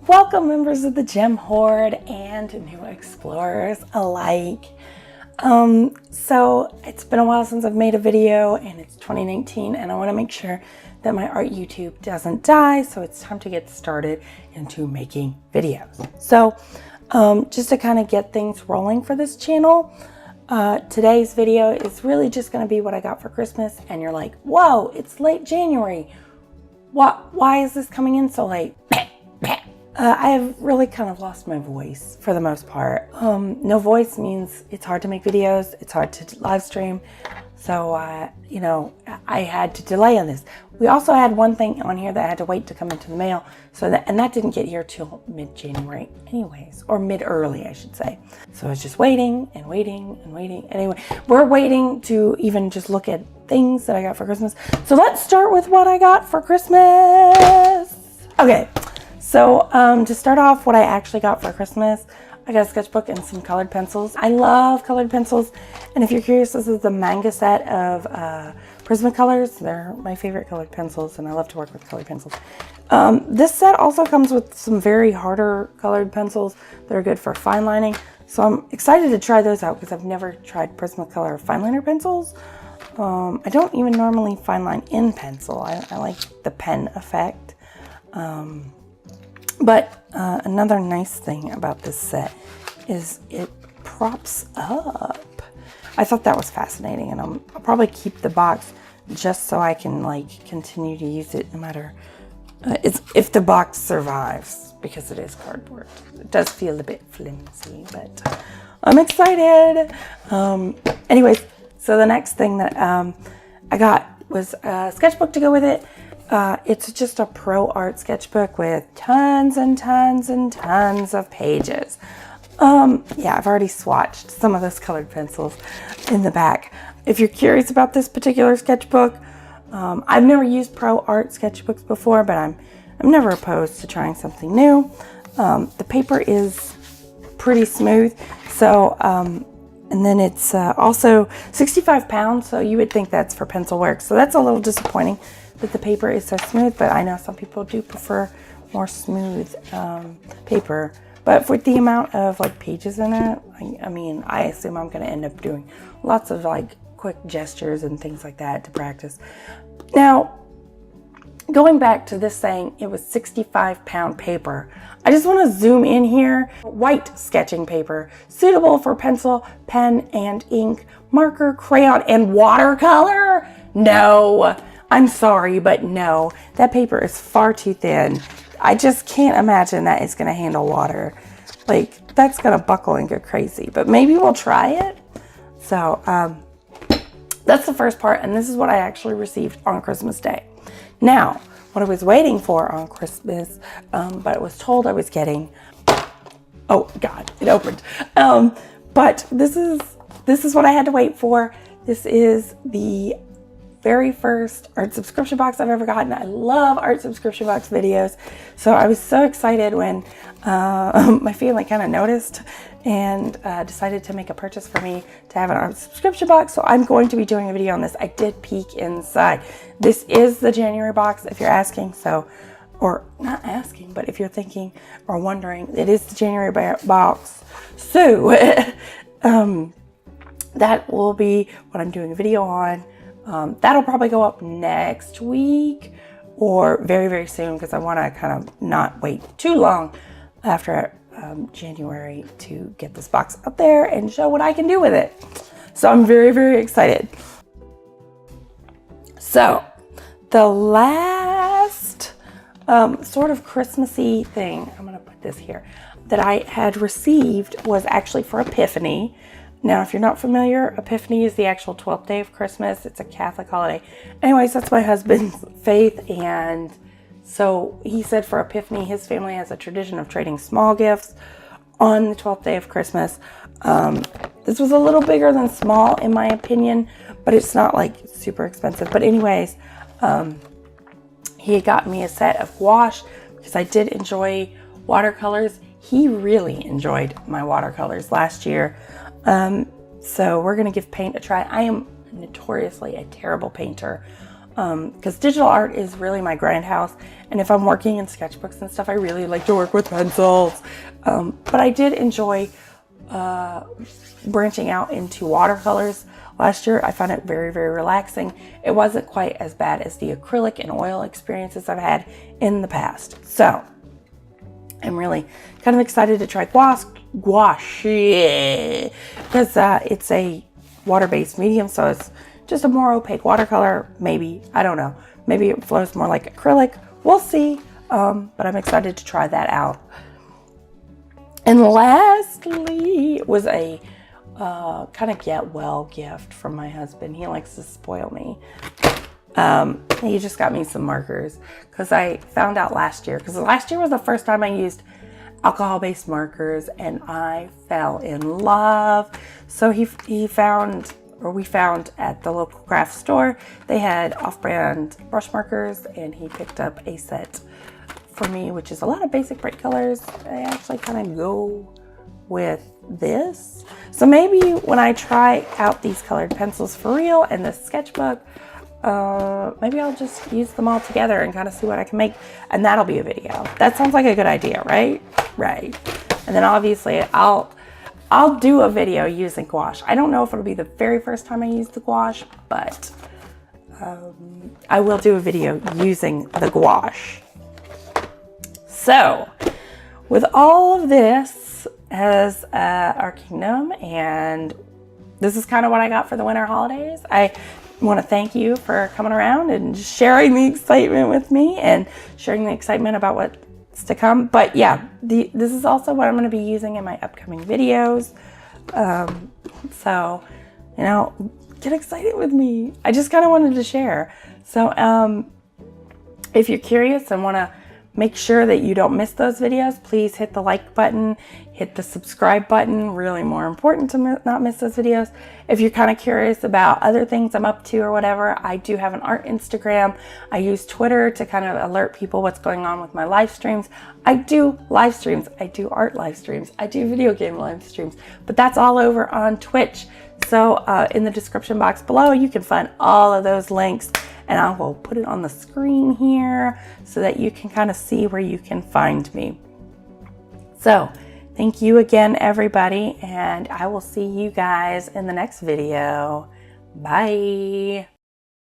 Welcome members of the Gem Horde and new explorers alike. So it's been a while since I've made a video and it's 2019 and I want to make sure that my art YouTube doesn't die, so it's time to get started into making videos. So just to kind of get things rolling for this channel, today's video is really just going to be what I got for Christmas. And you're like, whoa, it's late January. Why is this coming in so late? I have really kind of lost my voice for the most part. No voice means it's hard to make videos, it's hard to live stream. So, you know, I had to delay on this. We also had one thing on here that I had to wait to come into the mail. And that didn't get here till mid-January anyways, or mid-early, I should say. So I was just waiting and waiting and waiting. Anyway, we're waiting to even just look at things that I got for Christmas. So let's start with what I got for Christmas. Okay. So to start off, what I actually got for Christmas, I got a sketchbook and some colored pencils. I love colored pencils. And if you're curious, this is the Manga set of Prismacolors. They're my favorite colored pencils, and I love to work with colored pencils. This set also comes with some very harder colored pencils that are good for fine lining. So I'm excited to try those out because I've never tried Prismacolor fine liner pencils. I don't even normally fine line in pencil. I like the pen effect. But another nice thing about this set is it props up. I thought that was fascinating, and I'll probably keep the box just so I can like continue to use it no matter if the box survives, because it is cardboard. It does feel a bit flimsy, but I'm excited. Anyways, so the next thing that I got was a sketchbook to go with it. It's just a pro art sketchbook with tons and tons and tons of pages. Yeah, I've already swatched some of those colored pencils in the back. If you're curious about this particular sketchbook, I've never used pro art sketchbooks before, but I'm never opposed to trying something new. The paper is pretty smooth, so and then it's also 65 pounds, so you would think that's for pencil work. So that's a little disappointing that the paper is so smooth, but I know some people do prefer more smooth paper. But with the amount of like pages in it, I mean, I assume I'm gonna end up doing lots of like quick gestures and things like that to practice. Now, going back to this saying it was 65-pound paper, I just wanna zoom in here. White sketching paper, suitable for pencil, pen, and ink, marker, crayon, and watercolor? No. I'm sorry, but no, that paper is far too thin. I just can't imagine that it's gonna handle water. Like, that's gonna buckle and go crazy, but maybe we'll try it. So that's the first part, and this is what I actually received on Christmas Day. Now, what I was waiting for on Christmas, but I was told I was getting, oh God, it opened. But this is what I had to wait for. This is the very first art subscription box I've ever gotten. I love art subscription box videos. So I was so excited when my family kind of noticed and decided to make a purchase for me to have an art subscription box. So I'm going to be doing a video on this. I did peek inside. This is the January box, if you're asking. So, or not asking, but if you're thinking or wondering, it is the January box. So that will be what I'm doing a video on. That'll probably go up next week or very, very soon, because I want to kind of not wait too long after January to get this box up there and show what I can do with it. So I'm very, very excited. So the last sort of Christmassy thing, I'm going to put this here, that I had received was actually for Epiphany. Now, if you're not familiar, Epiphany is the actual 12th day of Christmas. It's a Catholic holiday. Anyways, that's my husband's faith. And so he said for Epiphany, his family has a tradition of trading small gifts on the 12th day of Christmas. This was a little bigger than small, in my opinion, but it's not like super expensive. But anyways, he had got me a set of gouache because I did enjoy watercolors. He really enjoyed my watercolors last year. So we're going to give paint a try. I am notoriously a terrible painter. because digital art is really my grindhouse. And if I'm working in sketchbooks and stuff, I really like to work with pencils. But I did enjoy branching out into watercolors last year. I found it very, very relaxing. It wasn't quite as bad as the acrylic and oil experiences I've had in the past. So I'm really kind of excited to try gouache because it's a water-based medium, so it's just a more opaque watercolor. Maybe, I don't know, maybe it flows more like acrylic. We'll see, but I'm excited to try that out. And lastly was a kind of get well gift from my husband. He likes to spoil me. He just got me some markers because I found out last year, because last year was the first time I used alcohol-based markers and I fell in love. So we found at the local craft store, they had off-brand brush markers, and he picked up a set for me, which is a lot of basic bright colors. I actually kind of go with this. So maybe when I try out these colored pencils for real and this sketchbook, maybe I'll just use them all together and kind of see what I can make, and that'll be a video. That sounds like a good idea, right? Right. And then obviously I'll do a video using gouache. I don't know if it'll be the very first time I use the gouache, but I will do a video using the gouache. So with all of this as our kingdom, and this is kind of what I got for the winter holidays. I want to thank you for coming around and sharing the excitement with me and sharing the excitement about what's to come. But yeah, this is also what I'm going to be using in my upcoming videos. So, you know, get excited with me. I just kind of wanted to share. So if you're curious and want to make sure that you don't miss those videos, please hit the like button, hit the subscribe button. Really more important to not miss those videos. If you're kind of curious about other things I'm up to or whatever, I do have an art Instagram. I use Twitter to kind of alert people what's going on with my live streams. I do live streams. I do art live streams. I do video game live streams, but that's all over on Twitch. So in the description box below, you can find all of those links, and I will put it on the screen here so that you can kind of see where you can find me. So thank you again, everybody, and I will see you guys in the next video. Bye.